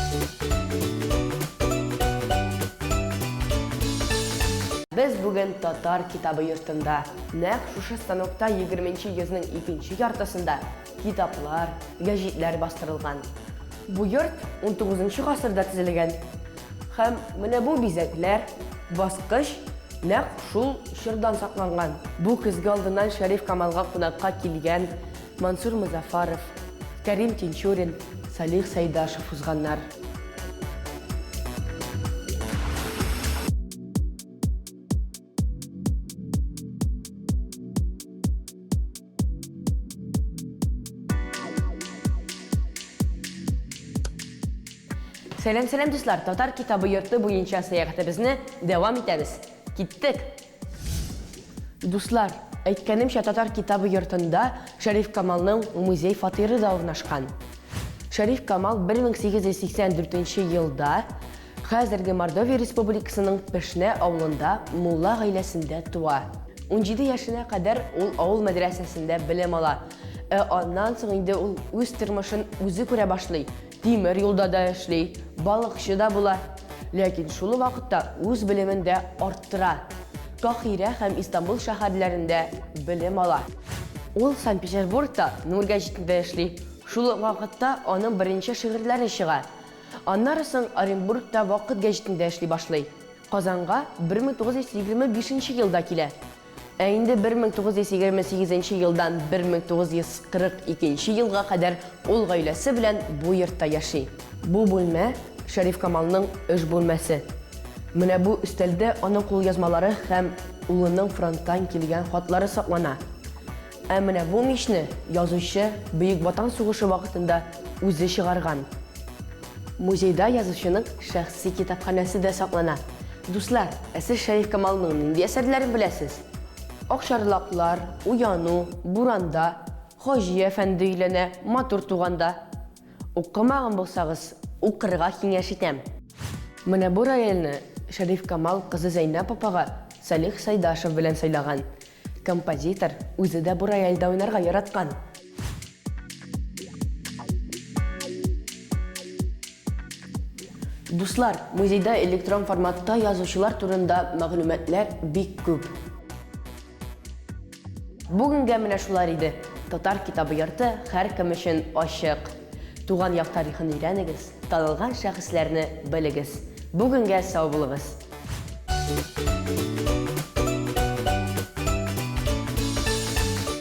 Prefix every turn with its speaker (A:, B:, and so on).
A: Biz bugün Татар китабы йортында, нәқ шушы станокта 20-нче йөзнең 2нче яртысында китаплар, гәҗитләр бастырылган. Бу йорт 19-нчы гасырда төзелгән. Һәм менә бу бизәкләр, баскыч нәқ шул чордан сакланган. Бу көзге алдыннан Шәриф Камалга кунакка килгән Мансур Музафаров, Кәрим Тинчурин, Салих Сайдашев узганнар. Сәлем дуслар, Татар китабы йорты буенча сәяхәтебезне дәвам итәбез. Киттек! Дуслар, әйткәнемчә, Татар китабы йортында Шәриф Камалның музей фатиры да урнашкан. Шәриф Камал 1884 елда хәзерге Мордовия Республикасының Пешнә авылында мулла гаиләсендә туа. 17 яшенә кадәр ул авыл мәдрәсәсендә белем ала. Аннан соң инде ул үз тормышын үзе күрә башлый. Тимер юлда да эшли, балыкчы да була. Ләкин шул вакытта үз белемен дә арттыра. Кахира һәм Истанбул шәһәрләрендә белем ала. Ул Санкт-Петербургта Нур гәҗитендә эшли. Шул вакытта аның беренче шигырьләре чыга. Аннан соң Оренбургта Вакыт гәҗитендә эшли башлый. Казанга 1925 елда килә. Инде 1928 елдан 1942 елга кадәр ул гаиләсе белән бу йортта яши. Бу бүлмә Шәриф Камалның эш бүлмәсе. Менә бу өстәлдә аның кулъязмалары һәм улының фронттан килгән хатлары саклана. Менә бу мичне язучы Бөек Ватан сугышы вакытында үзе чыгарган. Музейда язучының шәхси китапханәсе дә саклана. Дуслар, сез Шәриф Камалның нинди әсәрләрен беләсез? Акшарлаклар, Уяну, Буранда, Хаҗи әфәнде өйләнә, Матур туганда. Укымаган булсагыз, укырга киңәш итәм. Менә бу рояльне Шәриф Камал кызы Зәйнәп апага Салих Сайдашев белән сайлаган. Композитор үзе дә бу рояльдә уйнарга яраткан. Дуслар, музейда электрон форматта язучылар турында мәгълүматлар бик күп. Бүгенгә менә шулар иде. Татар китабы йорты һәркем өчен ачык. Туган як тарихын өйрәнегез, танылган шәхесләрне белегез. Бүгенгә сау булыгыз.